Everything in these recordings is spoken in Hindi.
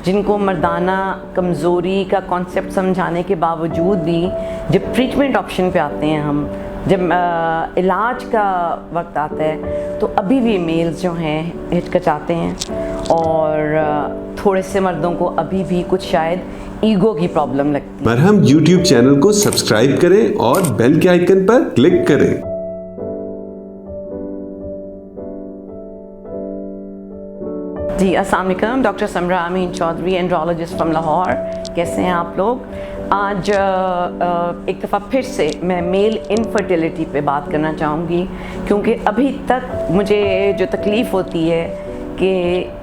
जिनको मर्दाना कमज़ोरी का कॉन्सेप्ट समझाने के बावजूद भी जब ट्रीटमेंट ऑप्शन पे आते हैं हम, जब इलाज का वक्त आता है, तो अभी भी मेल्स जो हैं हिचकिचाते हैं और थोड़े से मर्दों को अभी भी कुछ शायद ईगो की प्रॉब्लम लगती है। मरहम यूट्यूब चैनल को सब्सक्राइब करें और बेल के आइकन पर क्लिक करें। जी अस्सलाम वालेकुम, doctor Samra Amin Chaudhary, andrologist from Lahore. कैसे हैं आप लोग? आज एक दफ़ा फिर से मैं मेल इनफर्टिलिटी पे बात करना चाहूँगी, क्योंकि अभी तक मुझे जो तकलीफ़ होती है कि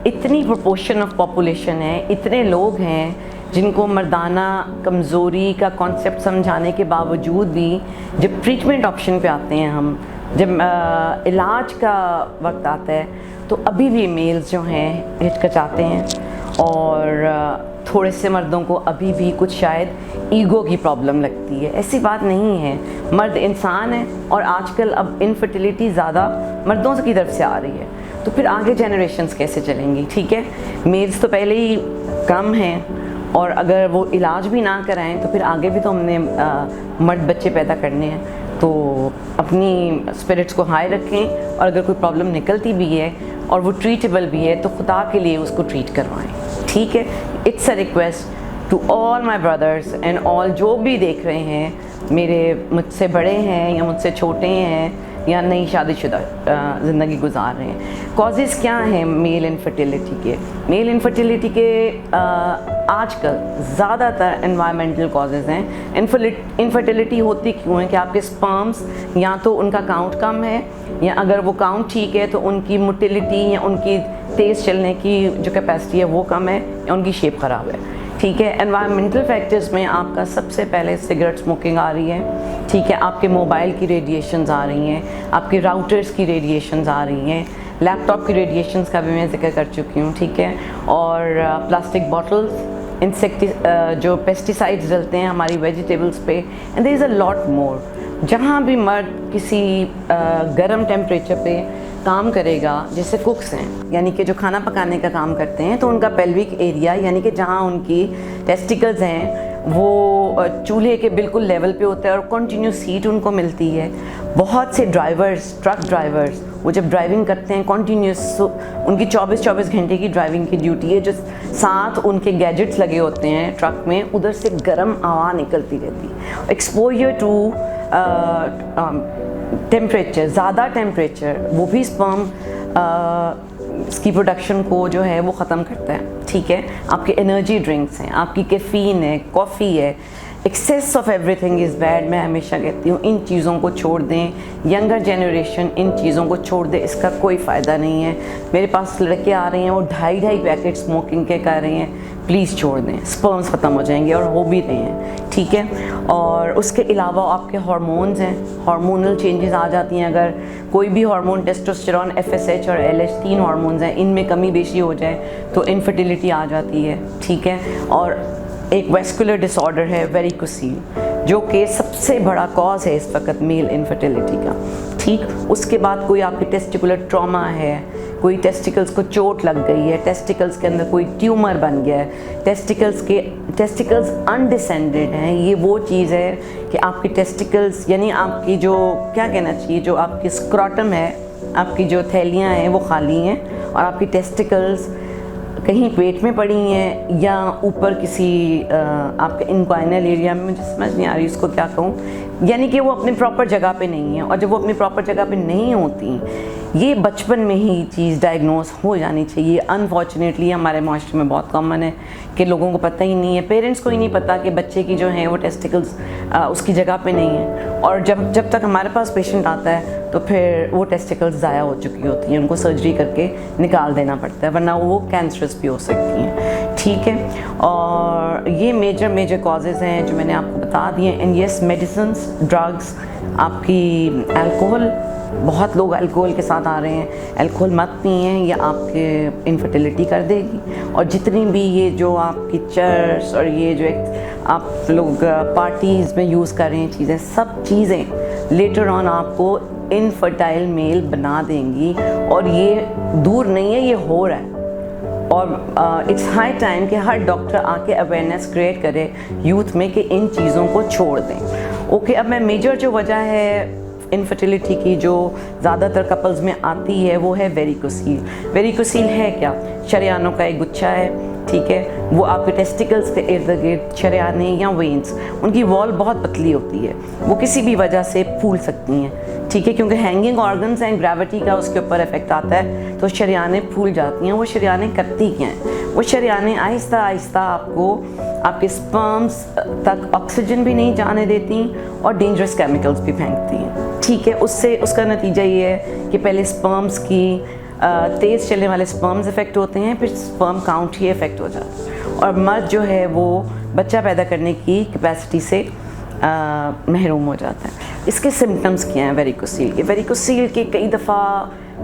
इतनी प्रोपोर्शन ऑफ पॉपुलेशन है, इतने लोग हैं जिनको मर्दाना कमज़ोरी का कॉन्सेप्ट समझाने के बावजूद भी जब ट्रीटमेंट ऑप्शन पे आते हैं हम, जब इलाज का वक्त आता है, तो अभी भी मेल्स जो हैं हिचकिचाते हैं और थोड़े से मर्दों को अभी भी कुछ शायद ईगो की प्रॉब्लम लगती है। ऐसी बात नहीं है, मर्द इंसान है और आजकल अब इनफर्टिलिटी ज़्यादा मर्दों की तरफ से आ रही है, तो फिर आगे जनरेशन्स कैसे चलेंगी? ठीक है, मेल्स तो पहले ही कम हैं और अगर वो इलाज भी ना कराएं तो फिर आगे भी तो हमने मर्द बच्चे पैदा करने हैं। तो अपनी स्पिरिट्स को हाई रखें और अगर कोई प्रॉब्लम निकलती भी है और वो ट्रीटेबल भी है तो खुदा के लिए उसको ट्रीट करवाएं। ठीक है, it's a request to all my brothers and all जो भी देख रहे हैं, मेरे मुझसे बड़े हैं या मुझसे छोटे हैं या नई शादीशुदा ज़िंदगी गुजार रहे हैं। कॉजेज़ क्या हैं मेल इनफर्टिलिटी के? मेल इनफर्टिलिटी के आजकल ज़्यादातर एनवायरमेंटल कॉजेज़ हैं। इनफर्टिलिटी होती क्यों है कि आपके स्पर्म्स या तो उनका काउंट कम है, या अगर वो काउंट ठीक है तो उनकी मोटिलिटी या उनकी तेज़ चलने की जो कैपेसिटी है वो कम है, या उनकी शेप ख़राब है। ठीक है, एनवायरमेंटल फैक्टर्स में आपका सबसे पहले सिगरेट स्मोकिंग आ रही है। ठीक है, आपके मोबाइल की रेडिएशंस आ रही हैं, आपके राउटर्स की रेडिएशंस आ रही हैं, लैपटॉप की रेडिएशंस का भी मैं जिक्र कर चुकी हूँ। ठीक है, और प्लास्टिक बॉटल्स, जो पेस्टिसाइड्स डलते हैं हमारी वेजिटेबल्स पे, and there is a lot more. जहाँ भी मर्द किसी गर्म टेम्परेचर पे काम करेगा, जैसे कुक्स हैं यानी कि जो खाना पकाने का काम करते हैं, तो उनका पेल्विक एरिया यानी कि जहाँ उनकी टेस्टिकल्स हैं वो चूल्हे के बिल्कुल लेवल पे होता है और कंटिन्यूस हीट उनको मिलती है। बहुत से ड्राइवर्स, ट्रक ड्राइवर्स, वो जब ड्राइविंग करते हैं कंटिन्यूस, उनकी 24-24 घंटे की ड्राइविंग की ड्यूटी है, जो साथ उनके गैजेट्स लगे होते हैं ट्रक में, उधर से गर्म हवा निकलती रहती है। एक्सपोजर टू टेम्परेचर, ज़्यादा टेम्परेचर, वो भी स्पर्म इसकी प्रोडक्शन को जो है वो ख़त्म करता है। ठीक है, आपके एनर्जी ड्रिंक्स हैं, आपकी कैफ़ीन है, कॉफ़ी है, excess of everything is bad. मैं हमेशा कहती हूँ इन चीज़ों को छोड़ दें, यंगर जनरेशन इन चीज़ों को छोड़ दे, इसका कोई फ़ायदा नहीं है। मेरे पास लड़के आ रहे हैं वो 2.5 पैकेट स्मोकिंग के कर रहे हैं, प्लीज़ छोड़ दें, स्पर्म्स ख़त्म हो जाएंगे और हो भी रहे हैं। ठीक है, और उसके अलावा आपके हार्मोन्स हैं, हार्मोनल चेंजेस आ जाती हैं। अगर कोई भी हार्मोन, टेस्टोस्टेरोन, FSH और LH 3 हार्मोन्स हैं, इनमें कमी बेशी हो जाए तो इनफर्टिलिटी आ जाती है। ठीक है, और एक वेस्कुलर डिसऑर्डर है वेरिकोसील, जो कि सबसे बड़ा कॉज है इस वक्त मेल इनफर्टिलिटी का। ठीक, उसके बाद कोई आपकी टेस्टिकुलर ट्रॉमा है, कोई टेस्टिकल्स को चोट लग गई है, टेस्टिकल्स के अंदर कोई ट्यूमर बन गया है, टेस्टिकल्स अनडिसेंडेड हैं। ये वो चीज़ है कि आपकी टेस्टिकल्स यानी आपकी जो क्या कहना चाहिए, जो आपकी स्क्रॉटम है, आपकी जो थैलियाँ हैं वो खाली हैं और आपकी टेस्टिकल्स कहीं पेट में पड़ी हैं या ऊपर किसी आपके इंक्वाइनल एरिया में, मुझे समझ नहीं आ रही उसको क्या कहूँ, यानी कि वो अपनी प्रॉपर जगह पे नहीं है। और जब वो अपनी प्रॉपर जगह पे नहीं होती, ये बचपन में ही चीज़ डायग्नोज हो जानी चाहिए। अनफॉर्चुनेटली हमारे माशरे में बहुत कॉमन है कि लोगों को पता ही नहीं है, पेरेंट्स को ही नहीं पता कि बच्चे की जो है वो टेस्टिकल्स उसकी जगह पे नहीं है। और जब तक हमारे पास पेशेंट आता है तो फिर वो टेस्टिकल्स ज़ाया हो चुकी होती हैं, उनको सर्जरी करके निकाल देना पड़ता है, वरना वो कैंसरस भी हो सकती हैं। ठीक है, और ये मेजर कॉजेज़ हैं जो मैंने आपको बता दिए। एंड येस, मेडिसिन्स, ड्रग्स, आपकी अल्कोहल, बहुत लोग अल्कोहल के साथ आ रहे हैं, अल्कोहल मत पिएं, ये आपके इनफर्टिलिटी कर देगी। और जितनी भी ये जो आपकी चर्च और ये जो आप लोग पार्टीज़ में यूज़ कर रहे हैं चीज़ें, सब चीज़ें लेटर ऑन आपको इनफर्टाइल मेल बना देंगी। और ये दूर नहीं है, ये हो रहा है। और इट्स हाई टाइम कि हर डॉक्टर आके अवेयरनेस क्रिएट करे यूथ में कि इन चीज़ों को छोड़ दें। ओके, अब मैं मेजर जो वजह है इनफर्टिलिटी की जो ज़्यादातर कपल्स में आती है वो है वेरिकोसील। वेरिकोसील है क्या? शरेयानों का एक गुच्छा है, ठीक है, वो आपके टेस्टिकल्स के इर्द गिर्द शरेयाने या वेन्स, उनकी वॉल बहुत पतली होती है, वो किसी भी वजह से फूल सकती हैं, ठीक है, क्योंकि हैंगिंग ऑर्गन्स एंड ग्रेविटी का उसके ऊपर इफेक्ट आता है, तो शरेयाने फूल जाती हैं। वो शरेयाने करती क्या हैं? वो शरेयाने आहिस्ता आहिस्ता आपको आपके स्पर्म्स तक ऑक्सीजन भी नहीं जाने देती और डेंजरस केमिकल्स भी फेंकती हैं, ठीक है। उससे उसका नतीजा ये है कि पहले स्पर्म्स की तेज़ चलने वाले स्पर्म्स इफेक्ट होते हैं, फिर स्पर्म काउंट ही इफेक्ट हो जाता है और मर्द जो है वो बच्चा पैदा करने की कैपेसिटी से महरूम हो जाता है। इसके सिम्टम्स क्या हैं वेरिकोसील के? वेरिकोसील के कई दफ़ा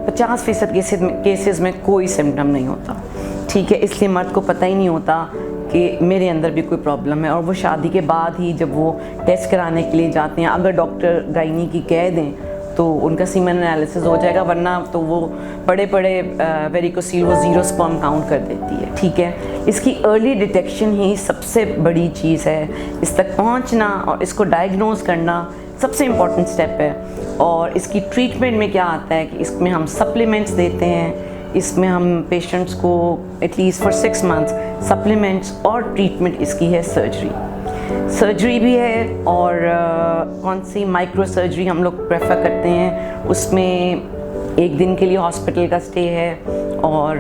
50% केसेस में कोई सिम्टम नहीं होता, ठीक है, इसलिए मर्द को पता ही नहीं होता कि मेरे अंदर भी कोई प्रॉब्लम है, और वो शादी के बाद ही जब वो टेस्ट कराने के लिए जाते हैं, अगर डॉक्टर गायनी की कह दें तो उनका सीमेन एनालिसिस हो जाएगा, वरना तो वो बड़े वेरिकोसील वो 0 स्पर्म काउंट कर देती है, ठीक है। इसकी अर्ली डिटेक्शन ही सबसे बड़ी चीज़ है, इस तक पहुंचना और इसको डायग्नोज करना सबसे इम्पॉर्टेंट स्टेप है। और इसकी ट्रीटमेंट में क्या आता है कि इसमें हम सप्लीमेंट्स देते हैं, इसमें हम पेशेंट्स को एटलीस्ट फॉर 6 मंथ्स सप्लीमेंट्स, और ट्रीटमेंट इसकी है सर्जरी भी है, और कौन सी माइक्रो सर्जरी हम लोग प्रेफर करते हैं, उसमें 1 दिन के लिए हॉस्पिटल का स्टे है, और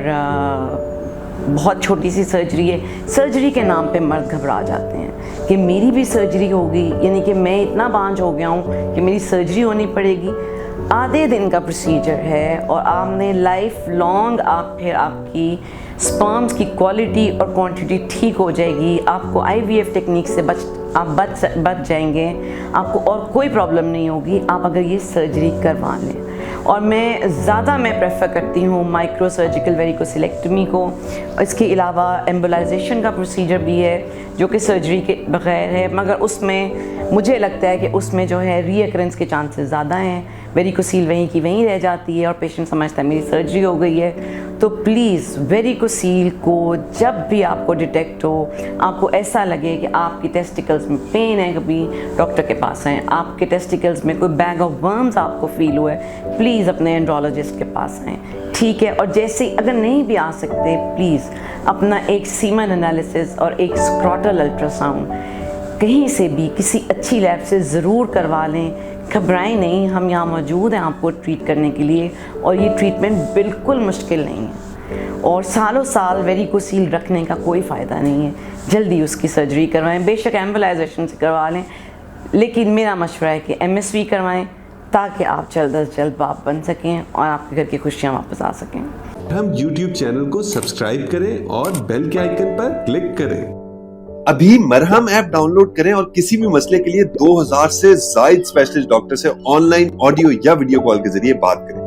बहुत छोटी सी सर्जरी है। सर्जरी के नाम पे मर्द घबरा जाते हैं कि मेरी भी सर्जरी होगी, यानी कि मैं इतना बांझ हो गया हूँ कि मेरी सर्जरी होनी पड़ेगी। आधे दिन का प्रोसीजर है और आपने लाइफ लॉन्ग फिर आपकी स्पर्म्स की क्वालिटी और क्वांटिटी ठीक हो जाएगी, आपको IVF टेक्निक से बच जाएंगे, आपको और कोई प्रॉब्लम नहीं होगी आप अगर ये सर्जरी करवा लें। और मैं प्रेफर करती हूँ माइक्रो सर्जिकल वेरिकोसिलेक्टमी को। इसके अलावा एम्बोलाइजेशन का प्रोसीजर भी है जो कि सर्जरी के बगैर है, मगर उसमें मुझे लगता है कि उसमें जो है रीअकरेंस के चांसेस ज़्यादा हैं, वेरिकोसील वहीं की वहीं रह जाती है और पेशेंट समझता है मेरी सर्जरी हो गई है। तो प्लीज़ वेरिकोसील को जब भी आपको डिटेक्ट हो, आपको ऐसा लगे कि आपकी टेस्टिकल्स में पेन है, कभी डॉक्टर के पास आएँ। आपके टेस्टिकल्स में कोई बैग ऑफ वर्म्स आपको फील हुआ है, प्लीज़ अपने एंड्रोलॉजिस्ट के पास आएँ, ठीक है। और जैसे अगर नहीं भी आ सकते, प्लीज़ अपना एक सीमन एनालिसिस और एक स्क्रॉटल अल्ट्रासाउंड कहीं से भी किसी अच्छी लैब से ज़रूर करवा लें। घबराएं नहीं, हम यहाँ मौजूद हैं आपको ट्रीट करने के लिए, और ये ट्रीटमेंट बिल्कुल मुश्किल नहीं है, और सालों साल वेरिकोसील रखने का कोई फ़ायदा नहीं है। जल्दी उसकी सर्जरी करवाएं, बेशक एम्बोलाइजेशन से करवा लें, लेकिन मेरा मशवरा है कि MSV करवाएं ताकि आप जल्द अज जल्द बाप बन सकें और आपके घर की खुशियाँ वापस आ सकें। हम YouTube चैनल को सब्सक्राइब करें और बेल के आइकन पर क्लिक करें। अभी मरहम ऐप डाउनलोड करें और किसी भी मसले के लिए 2000 से ज्यादा स्पेशलिस्ट डॉक्टर से ऑनलाइन ऑडियो या वीडियो कॉल के जरिए बात करें।